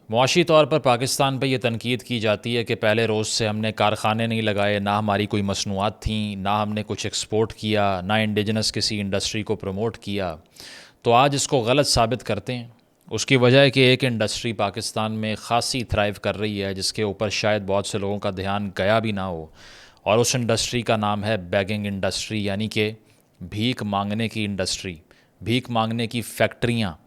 मुआशी तौर पर पाकिस्तान पे ये तनकीद की जाती है कि पहले रोज़ से हमने कारखाने नहीं लगाए, ना हमारी कोई मसनूआत थी, ना हमने कुछ एक्सपोर्ट किया, ना इंडिजिनस किसी इंडस्ट्री को प्रमोट किया। तो आज इसको गलत साबित करते हैं। उसकी वजह है कि एक इंडस्ट्री पाकिस्तान में ख़ासी थ्राइव कर रही है, जिसके ऊपर शायद बहुत से लोगों का ध्यान गया भी ना हो, और उस इंडस्ट्री का नाम है बैगिंग इंडस्ट्री, यानी कि भीख मांगने की इंडस्ट्री, भीख मांगने की फैक्ट्रियाँ।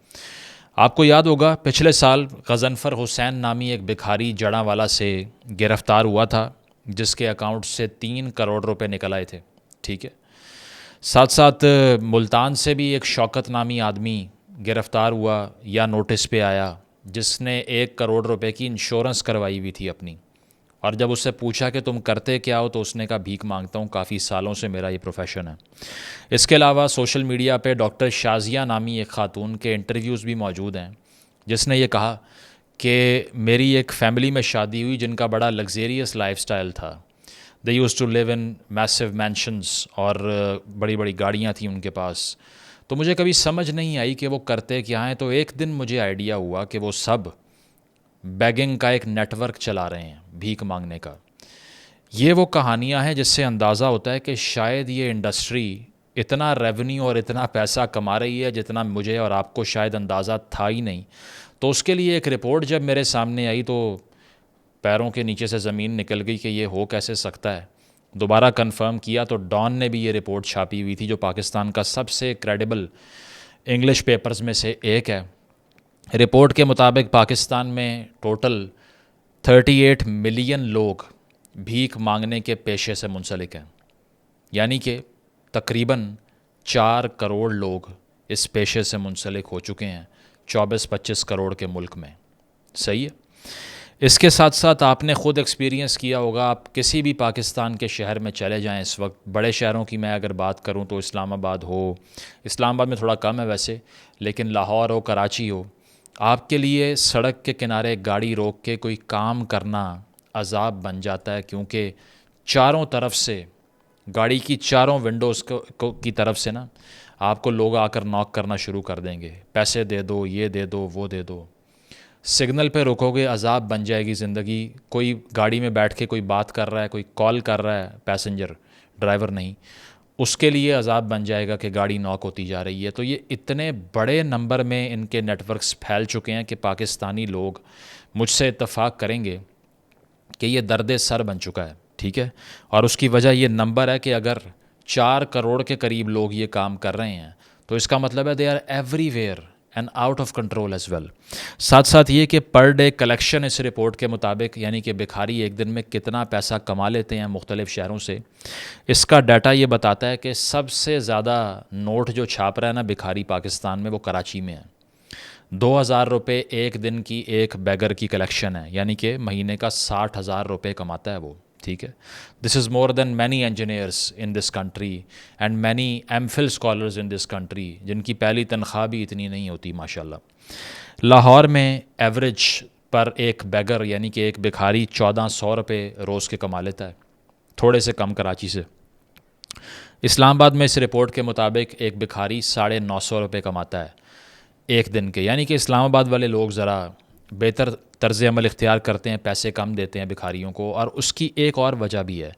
आपको याद होगा पिछले साल गज़नफ़र हुसैन नामी एक भिखारी जड़ांवाला से गिरफ़्तार हुआ था, जिसके अकाउंट से 3 करोड़ रुपए निकल आए थे। ठीक है। साथ साथ मुल्तान से भी एक शौकत नामी आदमी गिरफ़्तार हुआ या नोटिस पे आया, जिसने 1 करोड़ रुपए की इंश्योरेंस करवाई हुई थी अपनी। और जब उससे पूछा कि तुम करते क्या हो, तो उसने कहा भीख मांगता हूँ, काफ़ी सालों से मेरा ये प्रोफेशन है। इसके अलावा सोशल मीडिया पे डॉक्टर शाज़िया नामी एक ख़ातून के इंटरव्यूज़ भी मौजूद हैं, जिसने ये कहा कि मेरी एक फ़ैमिली में शादी हुई जिनका बड़ा लग्जेरियस लाइफस्टाइल था। They use to live in massive mansions, और बड़ी बड़ी गाड़ियाँ थी उनके पास। तो मुझे कभी समझ नहीं आई कि वो करते क्या हैं। तो एक दिन मुझे आइडिया हुआ कि वो सब बैगिंग का एक नेटवर्क चला रहे हैं, भीख मांगने का। ये वो कहानियाँ हैं जिससे अंदाज़ा होता है कि शायद ये इंडस्ट्री इतना रेवेन्यू और इतना पैसा कमा रही है जितना मुझे और आपको शायद अंदाज़ा था ही नहीं। तो उसके लिए एक रिपोर्ट जब मेरे सामने आई तो पैरों के नीचे से ज़मीन निकल गई कि ये हो कैसे सकता है। दोबारा कंफर्म किया तो डॉन ने भी ये रिपोर्ट छापी हुई थी, जो पाकिस्तान का सबसे क्रेडिबल इंग्लिश पेपर्स में से एक है। रिपोर्ट के मुताबिक पाकिस्तान में टोटल 38 मिलियन लोग भीख मांगने के पेशे से मुंसलिक हैं, यानी कि तकरीबन 4 करोड़ लोग इस पेशे से मुंसलिक हो चुके हैं 24-25 करोड़ के मुल्क में। सही है। इसके साथ साथ आपने ख़ुद एक्सपीरियंस किया होगा, आप किसी भी पाकिस्तान के शहर में चले जाएं इस वक्त, बड़े शहरों की मैं अगर बात करूं तो इस्लामाबाद हो, इस्लामाबाद में थोड़ा कम है वैसे, लेकिन लाहौर हो, कराची हो, आपके लिए सड़क के किनारे गाड़ी रोक के कोई काम करना अजाब बन जाता है, क्योंकि चारों तरफ से, गाड़ी की चारों विंडोज़ की तरफ से ना आपको लोग आकर नॉक करना शुरू कर देंगे, पैसे दे दो, ये दे दो, वो दे दो। सिग्नल पे रुकोगे अजाब बन जाएगी ज़िंदगी। कोई गाड़ी में बैठ के कोई बात कर रहा है, कोई कॉल कर रहा है, पैसेंजर, ड्राइवर नहीं, उसके लिए अजाब बन जाएगा कि गाड़ी नॉक होती जा रही है। तो ये इतने बड़े नंबर में इनके नेटवर्क्स फैल चुके हैं कि पाकिस्तानी लोग मुझसे इत्तफाक करेंगे कि ये दर्द सर बन चुका है। ठीक है। और उसकी वजह ये नंबर है कि अगर 4 करोड़ के करीब लोग ये काम कर रहे हैं, तो इसका मतलब है they are everywhere and out of control as well. साथ साथ ये कि पर डे कलेक्शन इस रिपोर्ट के मुताबिक, यानी कि भिखारी एक दिन में कितना पैसा कमा लेते हैं मुख्तलिफ़ शहरों से, इसका डाटा ये बताता है कि सबसे ज़्यादा नोट जो छाप रहा है ना भिखारी पाकिस्तान में, वो कराची में है। 2,000 रुपये एक दिन की एक बैगर की कलेक्शन है, यानी कि महीने का 60,000 रुपये कमाता है वो। ठीक है। This is more than many engineers in this country and many MPhil scholars in this country, जिनकी पहली तनख्वाह भी इतनी नहीं होती माशाल्लाह। लाहौर में एवरेज पर एक बैगर, यानी कि एक भिखारी, 1,400 रुपये रोज़ के कमा लेता है, थोड़े से कम कराची से। इस्लामाबाद में इस रिपोर्ट के मुताबिक एक भिखारी 950 रुपये कमाता है एक दिन के, यानी कि इस्लामाबाद वाले लोग ज़रा बेहतर तर्ज़ अमल इख्तियार करते हैं, पैसे कम देते हैं भिखारियों को। और उसकी एक और वजह भी है,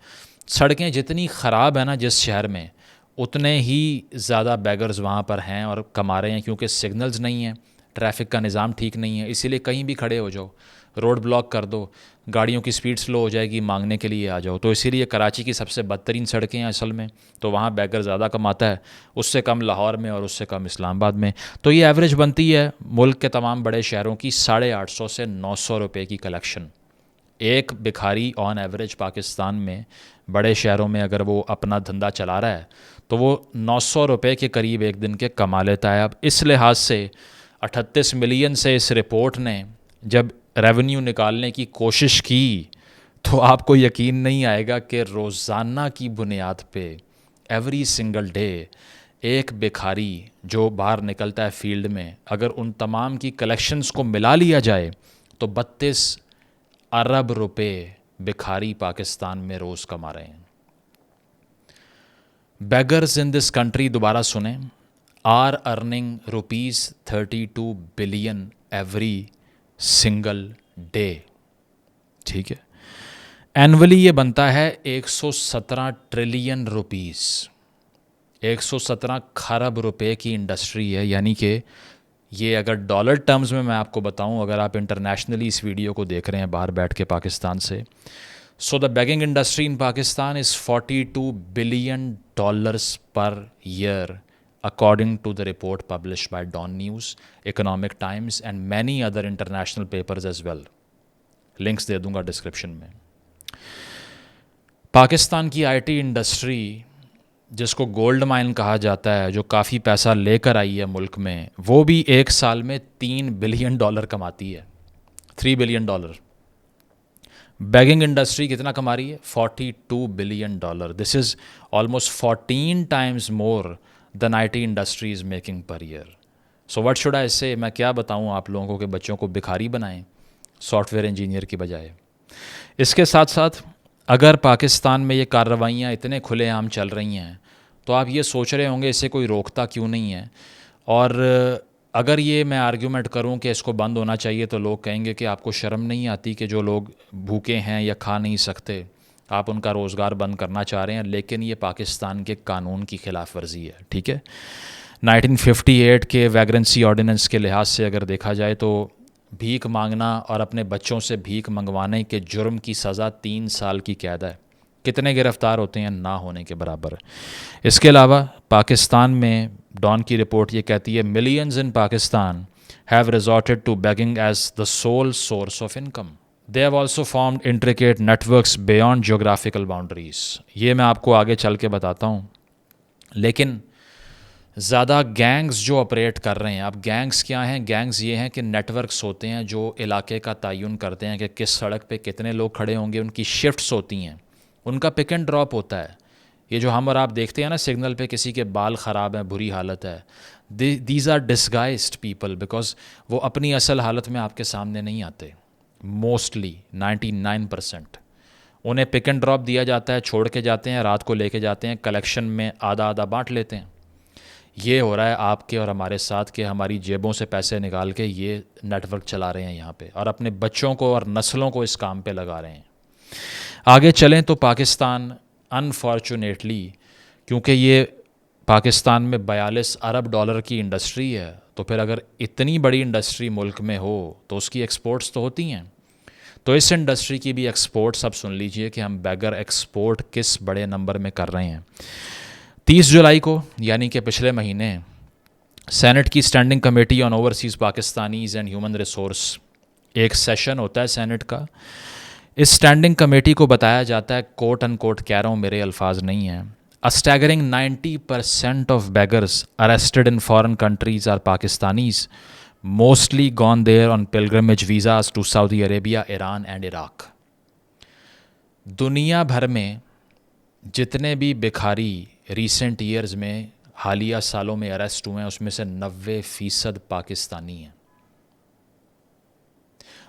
सड़कें जितनी ख़राब है ना जिस शहर में, उतने ही ज़्यादा बैगर्स वहाँ पर हैं और कमा रहे हैं, क्योंकि सिग्नल्स नहीं हैं, ट्रैफिक का निज़ाम ठीक नहीं है। इसीलिए कहीं भी खड़े हो जाओ, रोड ब्लॉक कर दो, गाड़ियों की स्पीड स्लो हो जाएगी, मांगने के लिए आ जाओ। तो इसीलिए कराची की सबसे बदतरीन सड़कें हैं असल में, तो वहाँ बैगर ज़्यादा कमाता है, उससे कम लाहौर में और उससे कम इस्लामाबाद में। तो ये एवरेज बनती है मुल्क के तमाम बड़े शहरों की 850 से 900 रुपये की कलेक्शन। एक भिखारी ऑन एवरेज पाकिस्तान में बड़े शहरों में अगर वो अपना धंधा चला रहा है, तो वो 900 रुपये के करीब एक दिन के कमा लेता है। अब इस लिहाज से 38 मिलियन से इस रिपोर्ट ने जब रेवेन्यू निकालने की कोशिश की, तो आपको यकीन नहीं आएगा कि रोज़ाना की बुनियाद पे, एवरी सिंगल डे, एक भिखारी जो बाहर निकलता है फील्ड में, अगर उन तमाम की कलेक्शंस को मिला लिया जाए तो 32 अरब रुपए भिखारी पाकिस्तान में रोज़ कमा रहे हैं। बेगर्स इन दिस कंट्री, दोबारा सुने, are earning ₹32 billion every single day. ठीक है, एनुअली ये बनता है 117 ट्रिलियन रुपीस, 117 खरब रुपए की इंडस्ट्री है। यानी कि ये अगर डॉलर टर्म्स में मैं आपको बताऊं, अगर आप इंटरनेशनली इस वीडियो को देख रहे हैं बाहर बैठ के पाकिस्तान से, so the begging industry in Pakistan is $42 billion per year, according to the report published by Dawn News, Economic Times and many other international papers as well. Links दे दूंगा डिस्क्रिप्शन में। पाकिस्तान की आईटी इंडस्ट्री, जिसको गोल्ड माइन कहा जाता है, जो काफ़ी पैसा लेकर आई है मुल्क में, वो भी एक साल में $3 बिलियन कमाती है। $3 बिलियन। बैगिंग इंडस्ट्री कितना कमा रही है? $42 billion. This is almost 14 times more than IT industry is making per year. So what should I से? मैं क्या बताऊं आप लोगों को कि बच्चों को भिखारी बनाएं सॉफ्टवेयर इंजीनियर की बजाय। इसके साथ साथ अगर पाकिस्तान में ये कार्रवाइयाँ इतने खुलेआम चल रही हैं तो आप ये सोच रहे होंगे इसे कोई रोकता क्यों नहीं है। और अगर ये मैं आर्ग्यूमेंट करूं कि इसको बंद होना चाहिए तो लोग कहेंगे कि आपको शर्म नहीं आती कि जो लोग भूखे हैं या खा नहीं सकते, आप उनका रोज़गार बंद करना चाह रहे हैं। लेकिन ये पाकिस्तान के कानून की खिलाफ वर्जी है। ठीक है, 1958 के वैग्रेंसी ऑर्डिनेंस के लिहाज से अगर देखा जाए तो भीख मांगना और अपने बच्चों से भीख मंगवाने के जुर्म की सज़ा 3 साल की कैद है। कितने गिरफ्तार होते हैं? ना होने के बराबर। इसके अलावा पाकिस्तान में डॉन की रिपोर्ट ये कहती है, millions in Pakistan have resorted to begging as the sole source of income. They have also formed intricate networks beyond geographical boundaries. ये मैं आपको आगे चल के बताता हूँ। लेकिन ज़्यादा गैंग्स जो ऑपरेट कर रहे हैं, अब गैंग्स क्या हैं? गैंग्स ये हैं कि नेटवर्क्स होते हैं जो इलाके का तयन करते हैं कि किस सड़क पे कितने लोग खड़े होंगे। उनकी शिफ्ट्स होती हैं, उनका पिक एंड ड्रॉप होता है। ये जो हम और आप देखते हैं ना सिग्नल पे किसी के बाल ख़राब हैं, बुरी हालत है, these are disguised people, because वो अपनी असल हालत में आपके सामने नहीं आते। मोस्टली 99% उन्हें पिक एंड ड्रॉप दिया जाता है, छोड़ के जाते हैं, रात को लेके जाते हैं, कलेक्शन में आधा आधा बांट लेते हैं। ये हो रहा है आपके और हमारे साथ कि हमारी जेबों से पैसे निकाल के ये नेटवर्क चला रहे हैं यहाँ पे, और अपने बच्चों को और नस्लों को इस काम पे लगा रहे हैं। आगे चलें तो पाकिस्तान अनफॉर्चुनेटली, क्योंकि ये पाकिस्तान में $42 अरब की इंडस्ट्री है, तो फिर अगर इतनी बड़ी इंडस्ट्री मुल्क में हो तो उसकी एक्सपोर्ट्स तो होती हैं। तो इस इंडस्ट्री की भी एक्सपोर्ट्स, अब सुन लीजिए कि हम बैगर एक्सपोर्ट किस बड़े नंबर में कर रहे हैं। 30 जुलाई को, यानी कि पिछले महीने, सेनेट की standing committee on overseas Pakistanis and human resource, एक सेशन होता है सेनेट का। इस स्टैंडिंग कमेटी को बताया जाता है, कोट एंड कोट कह रहा हूँ, मेरे अल्फाज नहीं हैं, A staggering 90% of beggars arrested in foreign countries are Pakistanis, mostly gone there on pilgrimage visas to Saudi Arabia, Iran and Iraq. दुनिया भर में जितने भी भिखारी रिसेंट ईयर्स में, हालिया सालों में अरेस्ट हुए हैं, उसमें से 90% पाकिस्तानी हैं।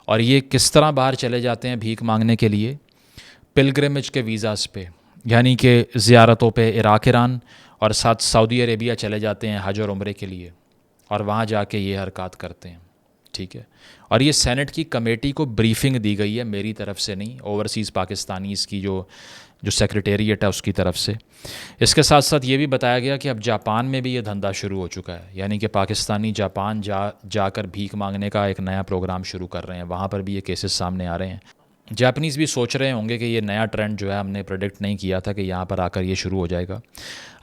और ये किस तरह बाहर चले जाते हैं भीख मांगने के लिए? पिलग्रिमेज के वीज़ास पे, यानी कि ज़ियारतों पे इराक़, ईरान और साथ सऊदी अरेबिया चले जाते हैं हज और उम्रे के लिए, और वहाँ जाके ये हरकत करते हैं। ठीक है, और ये सेनेट की कमेटी को ब्रीफिंग दी गई है, मेरी तरफ से नहीं, ओवरसीज़ पाकिस्तानीज़ की जो सेक्रेटेरिएट है उसकी तरफ से। इसके साथ साथ ये भी बताया गया कि अब जापान में भी ये धंधा शुरू हो चुका है, यानी कि पाकिस्तानी जापान जाकर भीख मांगने का एक नया प्रोग्राम शुरू कर रहे हैं। वहाँ पर भी ये केसेस सामने आ रहे हैं। जापानीज़ भी सोच रहे होंगे कि ये नया ट्रेंड जो है हमने प्रेडिक्ट नहीं किया था कि यहाँ पर आकर ये शुरू हो जाएगा।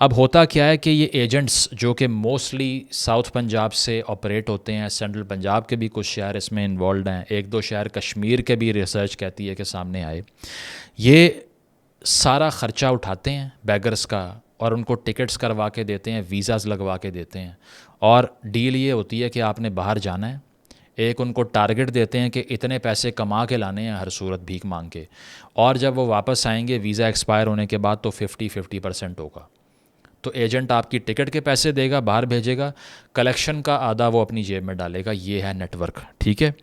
अब होता क्या है कि ये एजेंट्स जो कि मोस्टली साउथ पंजाब से ऑपरेट होते हैं, सेंट्रल पंजाब के भी कुछ शहर इसमें इन्वॉल्व हैं, 1-2 शहर कश्मीर के भी रिसर्च कहती है कि सामने आए, ये सारा ख़र्चा उठाते हैं बैगर्स का और उनको टिकट्स करवा के देते हैं, वीज़ाज़ लगवा के देते हैं। और डील ये होती है कि आपने बाहर जाना है, एक उनको टारगेट देते हैं कि इतने पैसे कमा के लाने हैं हर सूरत भीख मांग के, और जब वो वापस आएंगे वीज़ा एक्सपायर होने के बाद तो 50-50% होगा। तो एजेंट आपकी टिकट के पैसे देगा, बाहर भेजेगा, कलेक्शन का आधा वो अपनी जेब में डालेगा। ये है नेटवर्क। ठीक है,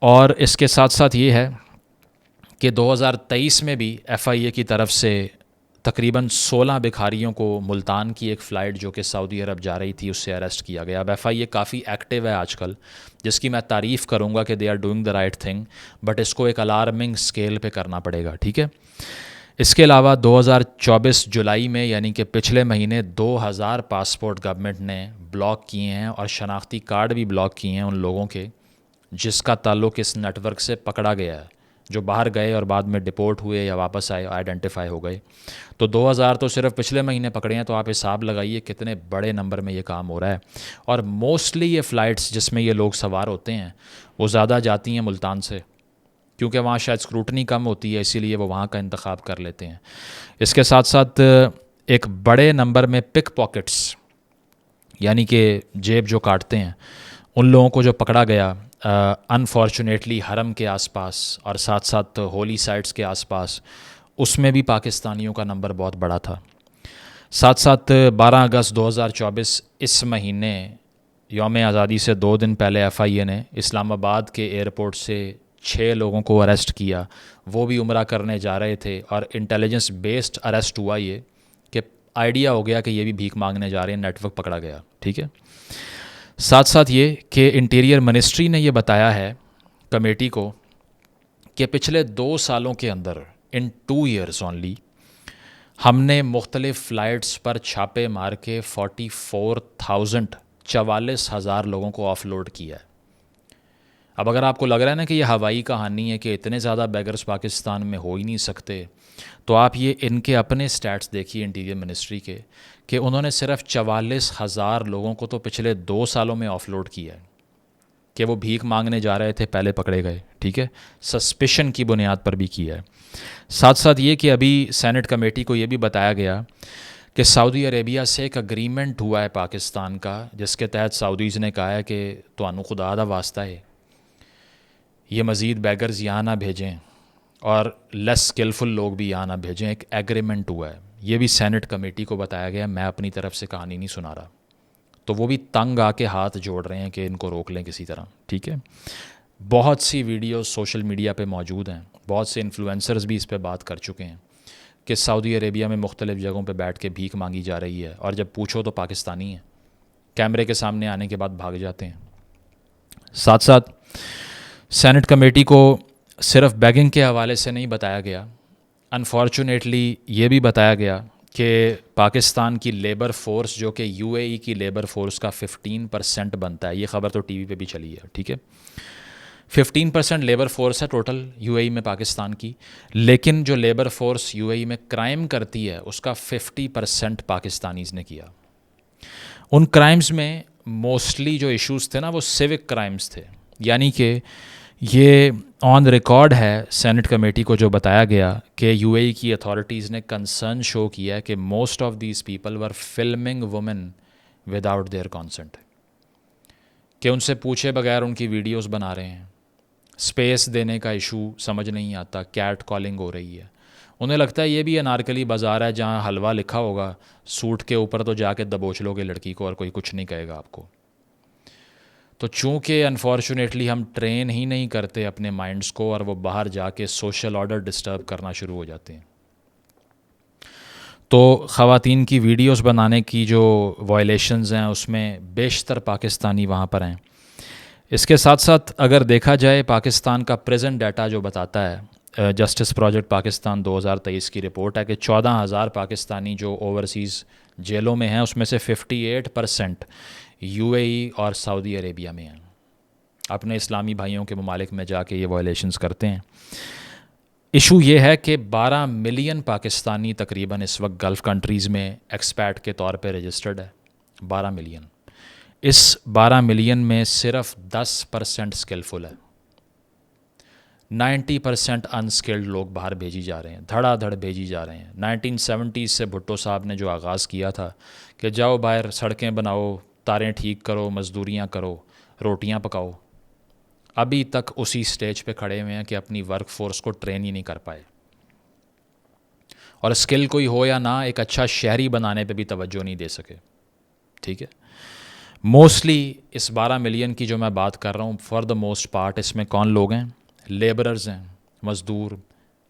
और इसके साथ साथ ये है कि 2023 में भी FIA की तरफ से तकरीबन 16 भिखारियों को मुल्तान की एक फ़्लाइट जो कि सऊदी अरब जा रही थी उससे अरेस्ट किया गया। अब एफआईए काफ़ी एक्टिव है आजकल, जिसकी मैं तारीफ़ करूँगा कि they are doing the right thing, but इसको एक अलार्मिंग स्केल पे करना पड़ेगा, ठीक है। इसके अलावा 2024 जुलाई में यानी कि पिछले महीने 2000 पासपोर्ट गवर्नमेंट ने ब्लॉक किए हैं और शनाख्ती कार्ड भी ब्लॉक किए हैं उन लोगों के जिसका ताल्लुक़ इस नेटवर्क से पकड़ा गया है, जो बाहर गए और बाद में डिपोर्ट हुए या वापस आए, आइडेंटिफाई हो गए। तो 2000 तो सिर्फ पिछले महीने पकड़े हैं, तो आप हिसाब लगाइए कितने बड़े नंबर में ये काम हो रहा है। और मोस्टली ये फ़्लाइट्स जिसमें ये लोग सवार होते हैं वो ज़्यादा जाती हैं मुल्तान से, क्योंकि वहाँ शायद स्क्रूटनी कम होती है, इसीलिए वो वहाँ का इंतखाब कर लेते हैं। इसके साथ साथ एक बड़े नंबर में पिक पॉकेट्स यानी कि जेब जो काटते हैं उन लोगों को जो पकड़ा गया अनफॉर्चुनेटली हरम के आसपास और साथ साथ होली साइट्स के आसपास, उसमें भी पाकिस्तानियों का नंबर बहुत बड़ा था। साथ साथ 12 अगस्त 2024 इस महीने यौम आज़ादी से 2 दिन पहले एफआईए ने इस्लामाबाद के एयरपोर्ट से 6 लोगों को अरेस्ट किया। वो भी उम्रा करने जा रहे थे और इंटेलिजेंस बेस्ड अरेस्ट हुआ ये कि आइडिया हो गया कि ये भी भीख मांगने जा रहे हैं, नेटवर्क पकड़ा गया, ठीक है। साथ साथ ये कि इंटीरियर मिनिस्ट्री ने ये बताया है कमेटी को कि पिछले 2 सालों के अंदर इन 2 ईयर्स ओनली हमने मुख्तलिफ़ फ़्लाइट्स पर छापे मार के 44,000 लोगों को ऑफलोड किया है। अब अगर आपको लग रहा है ना कि ये हवाई कहानी है कि इतने ज़्यादा बेगर्स पाकिस्तान में हो ही नहीं सकते, तो आप ये इनके अपने स्टैट्स देखिए इंटीरियर मिनिस्ट्री के कि उन्होंने सिर्फ 44,000 लोगों को तो पिछले 2 सालों में ऑफलोड किया है कि वो भीख मांगने जा रहे थे, पहले पकड़े गए, ठीक है, सस्पिशन की बुनियाद पर भी किया है। साथ साथ ये कि अभी सेनेट कमेटी को ये भी बताया गया कि सऊदी अरेबिया से एक अग्रीमेंट हुआ है पाकिस्तान का, जिसके तहत सऊदीज़ ने कहा है कि तुहानू खुदा दा वास्ता है ये मज़ीद बैगर्स यहाँ ना भेजें और लेस स्किलफुल लोग भी यहाँ ना भेजें। एक एग्रीमेंट हुआ है, ये भी सेनेट कमेटी को बताया गया। मैं अपनी तरफ से कहानी नहीं सुना रहा, तो वो भी तंग आके हाथ जोड़ रहे हैं कि इनको रोक लें किसी तरह, ठीक है। बहुत सी वीडियोस सोशल मीडिया पे मौजूद हैं, बहुत से इन्फ्लुएंसर्स भी इस पे बात कर चुके हैं कि सऊदी अरेबिया में मुख्तलिफ़ जगहों पे बैठ के भीख मांगी जा रही है और जब पूछो तो पाकिस्तानी है, कैमरे के सामने आने के बाद भाग जाते हैं। साथ साथ सेनेट कमेटी को सिर्फ बैगिंग के हवाले से नहीं बताया गया, अनफॉर्चुनेटली ये भी बताया गया कि पाकिस्तान की लेबर फोर्स जो कि यूएई की लेबर फोर्स का 15% बनता है, ये ख़बर तो टीवी पे भी चली है, ठीक है। 15% लेबर फोर्स है टोटल यूएई में पाकिस्तान की, लेकिन जो लेबर फोर्स यूएई में क्राइम करती है उसका 50% पाकिस्तानीज़ ने किया। उन क्राइम्स में मोस्टली जो इश्यूज़ थे ना वो सिविक क्राइम्स थे, यानी कि ये ऑन रिकॉर्ड है सेनेट कमेटी को जो बताया गया कि यूएई की अथॉरिटीज़ ने कंसर्न शो किया है कि most of these people were filming women without their consent, कि उनसे पूछे बगैर उनकी वीडियोस बना रहे हैं। स्पेस देने का इशू समझ नहीं आता, कैट कॉलिंग हो रही है। उन्हें लगता है ये भी अनारकली बाज़ार है जहाँ हलवा लिखा होगा सूट के ऊपर, तो जाके दबोच लोगे लड़की को और कोई कुछ नहीं कहेगा आपको। तो चूँकि अनफॉर्चुनेटली हम ट्रेन ही नहीं करते अपने माइंड्स को और वो बाहर जाके सोशल ऑर्डर डिस्टर्ब करना शुरू हो जाते हैं, तो ख़वातीन की वीडियोस बनाने की जो वायलेशंस हैं उसमें बेशतर पाकिस्तानी वहाँ पर हैं। इसके साथ साथ अगर देखा जाए पाकिस्तान का प्रेजेंट डाटा जो बताता है, जस्टिस प्रोजेक्ट पाकिस्तान 2023 की रिपोर्ट है कि 14,000 पाकिस्तानी जो ओवरसीज़ जेलों में हैं उसमें से 58% यूएई और सऊदी अरेबिया में हैं। अपने इस्लामी भाइयों के ममालिक में जाके ये वायलेशंस करते हैं। इशू ये है कि 12 मिलियन पाकिस्तानी तकरीबन इस वक्त गल्फ़ कंट्रीज़ में एक्सपैट के तौर पे रजिस्टर्ड है। 12 मिलियन, इस 12 मिलियन में सिर्फ 10% स्किलफुल है, 90% अनस्किल्ड लोग बाहर भेजी जा रहे हैं, धड़ाधड़ भेजी जा रहे हैं। 1970s से भुट्टो साहब ने जो आगाज़ किया था कि जाओ बाहर सड़कें बनाओ, तारें ठीक करो, मज़दूरियाँ करो, रोटियाँ पकाओ, अभी तक उसी स्टेज पे खड़े हुए हैं कि अपनी वर्क फोर्स को ट्रेन ही नहीं कर पाए। और स्किल कोई हो या ना, एक अच्छा शहरी बनाने पे भी तवज्जो नहीं दे सके, ठीक है। मोस्टली इस 12 मिलियन की जो मैं बात कर रहा हूँ, फॉर द मोस्ट पार्ट इसमें कौन लोग हैं? लेबरर्स हैं, मज़दूर,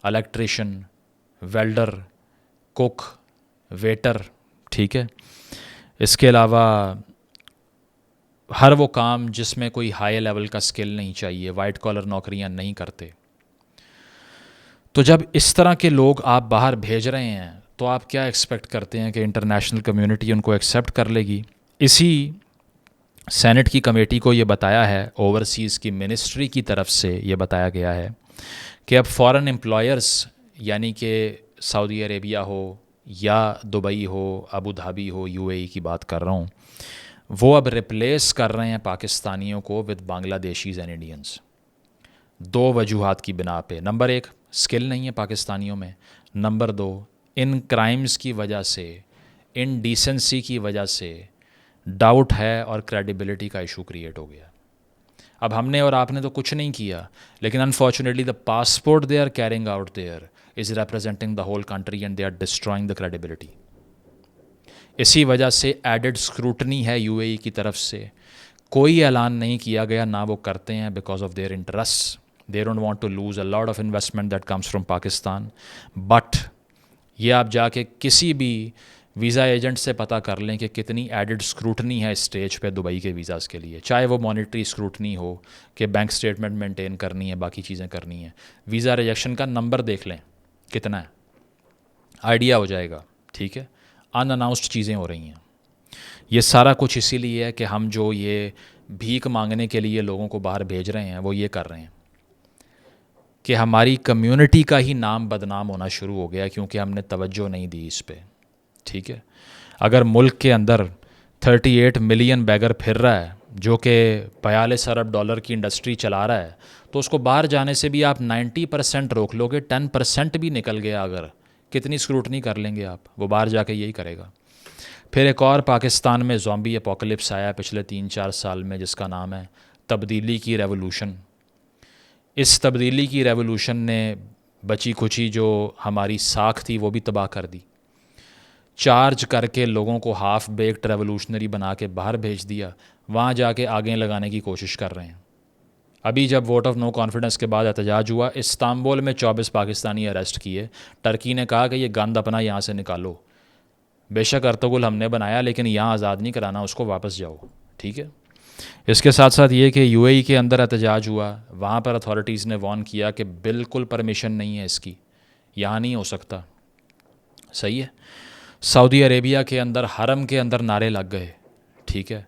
इलेक्ट्रिशियन, वेल्डर, कुक, वेटर, ठीक है। इसके अलावा हर वो काम जिसमें कोई हाई लेवल का स्किल नहीं चाहिए, वाइट कॉलर नौकरियां नहीं करते। तो जब इस तरह के लोग आप बाहर भेज रहे हैं तो आप क्या एक्सपेक्ट करते हैं कि इंटरनेशनल कम्युनिटी उनको एक्सेप्ट कर लेगी? इसी सेनेट की कमेटी को ये बताया है, ओवरसीज़ की मिनिस्ट्री की तरफ से ये बताया गया है कि अब फॉरेन एम्प्लॉयर्स यानी कि सऊदी अरेबिया हो या दुबई हो, अबू धाबी हो, यूएई की बात कर रहा हूँ, वो अब रिप्लेस कर रहे हैं पाकिस्तानियों को विद बांग्लादेशीज़ एंड इंडियंस। दो वजूहात की बिना पे। नंबर एक, स्किल नहीं है पाकिस्तानियों में। नंबर दो, इन क्राइम्स की वजह से, इन डिसेंसी की वजह से डाउट है और क्रेडिबिलिटी का इशू क्रिएट हो गया। अब हमने और आपने तो कुछ नहीं किया, लेकिन unfortunately the passport they are carrying out there is representing the whole country and they are destroying the credibility. इसी वजह से एडेड स्क्रूटनी है यूएई की तरफ से। कोई ऐलान नहीं किया गया, ना वो करते हैं, because of their interest. They don't want to lose a lot of investment that comes from Pakistan. But ये आप जाके किसी भी वीज़ा एजेंट से पता कर लें कि कितनी एडेड स्क्रूटनी है स्टेज पे दुबई के वीज़ाज़ के लिए, चाहे वो मॉनिटरी स्क्रूटनी हो कि बैंक स्टेटमेंट मेंटेन करनी है, बाकी चीज़ें करनी है। वीज़ा रिजेक्शन का नंबर देख लें कितना है, आइडिया हो जाएगा, ठीक है। अनअनाउंस्ड चीज़ें हो रही हैं। ये सारा कुछ इसीलिए है कि हम जो ये भीख मांगने के लिए लोगों को बाहर भेज रहे हैं वो ये कर रहे हैं कि हमारी कम्युनिटी का ही नाम बदनाम होना शुरू हो गया क्योंकि हमने तवज्जो नहीं दी इस पे, ठीक है। अगर मुल्क के अंदर 38 मिलियन बैगर फिर रहा है जो कि 42 अरब डॉलर की इंडस्ट्री चला रहा है, तो उसको बाहर जाने से भी आप 90% रोक लोगे, 10% भी निकल गया अगर, कितनी स्क्रूटनी कर लेंगे आप? वो बाहर जाके यही करेगा। फिर एक और पाकिस्तान में ज़ॉम्बी एपोकलिप्स आया पिछले 3-4 साल में, जिसका नाम है तब्दीली की रेवोल्यूशन। इस तब्दीली की रेवोल्यूशन ने बची खुची जो हमारी साख थी वो भी तबाह कर दी। चार्ज करके लोगों को हाफ बेक्ड रेवोल्यूशनरी बना के बाहर भेज दिया, वहाँ जाके आगे लगाने की कोशिश कर रहे हैं। अभी जब वोट ऑफ नो कॉन्फिडेंस के बाद एहतजाज हुआ, इस्तांबुल में 24 पाकिस्तानी अरेस्ट किए। टर्की ने कहा कि ये गंद अपना यहाँ से निकालो, बेशक अर्तुगरुल हमने बनाया लेकिन यहाँ आज़ाद नहीं कराना, उसको वापस जाओ, ठीक है। इसके साथ साथ ये कि यूएई के अंदर एहतजाज हुआ, वहाँ पर अथॉरिटीज़ ने वार्न किया कि बिल्कुल परमिशन नहीं है इसकी, यहाँ नहीं हो सकता, सही है। सऊदी अरेबिया के अंदर हरम के अंदर नारे लग गए, ठीक है।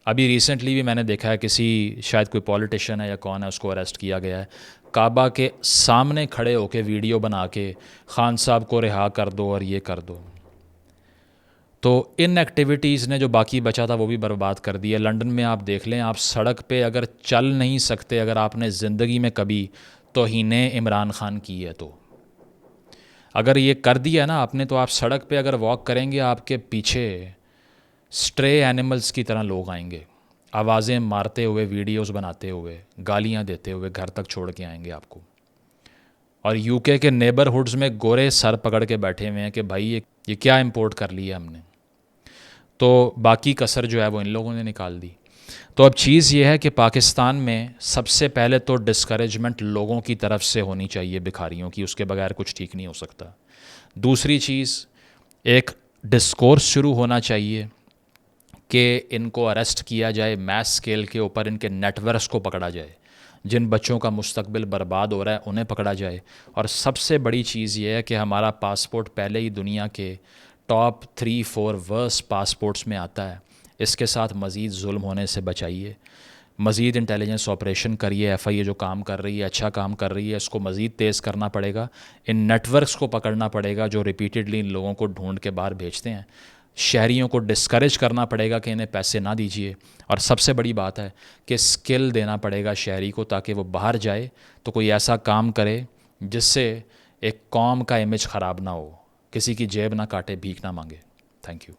अभी रिसेंटली भी मैंने देखा है किसी, शायद कोई पॉलिटिशियन है या कौन है, उसको अरेस्ट किया गया है। काबा के सामने खड़े होकर वीडियो बना के खान साहब को रिहा कर दो और ये कर दो। तो इन एक्टिविटीज़ ने जो बाकी बचा था वो भी बर्बाद कर दिया। लंदन में आप देख लें, आप सड़क पे अगर चल नहीं सकते, अगर आपने ज़िंदगी में कभी तौहीने इमरान खान की है तो, अगर ये कर दिया ना आपने, तो आप सड़क पे अगर वॉक करेंगे आपके पीछे स्ट्रे एनिमल्स की तरह लोग आएंगे, आवाज़ें मारते हुए, वीडियोस बनाते हुए, गालियाँ देते हुए घर तक छोड़ के आएंगे आपको। और यूके के नेबरहुड्स में गोरे सर पकड़ के बैठे हुए हैं कि भाई ये क्या इंपोर्ट कर लिया हमने। तो बाकी कसर जो है वो इन लोगों ने निकाल दी। तो अब चीज़ ये है कि पाकिस्तान में सबसे पहले तो डिस्करेजमेंट लोगों की तरफ से होनी चाहिए, भिखारियों की, उसके बगैर कुछ ठीक नहीं हो सकता। दूसरी चीज़, एक डिस्कोर्स शुरू होना चाहिए कि इनको अरेस्ट किया जाए, मैस स्केल के ऊपर इनके नेटवर्क्स को पकड़ा जाए, जिन बच्चों का मुस्तकबिल बर्बाद हो रहा है उन्हें पकड़ा जाए। और सबसे बड़ी चीज़ ये है कि हमारा पासपोर्ट पहले ही दुनिया के टॉप 3-4 वर्स्ट पासपोर्ट्स में आता है। इसके साथ मज़ीद जुल्म होने से बचाइए, मज़ीद इंटेलिजेंस ऑपरेशन करिए। एफआईए जो काम कर रही है, अच्छा काम कर रही है, इसको मज़ीद तेज़ करना पड़ेगा। इन नेटवर्क्स को पकड़ना पड़ेगा जो रिपीटेडली इन लोगों को ढूंढ के बाहर भेजते हैं। शहरियों को डिस्करेज करना पड़ेगा कि इन्हें पैसे ना दीजिए। और सबसे बड़ी बात है कि स्किल देना पड़ेगा शहरी को, ताकि वो बाहर जाए तो कोई ऐसा काम करे जिससे एक कौम का इमेज ख़राब ना हो, किसी की जेब ना काटे, भीख ना मांगे। Thank you.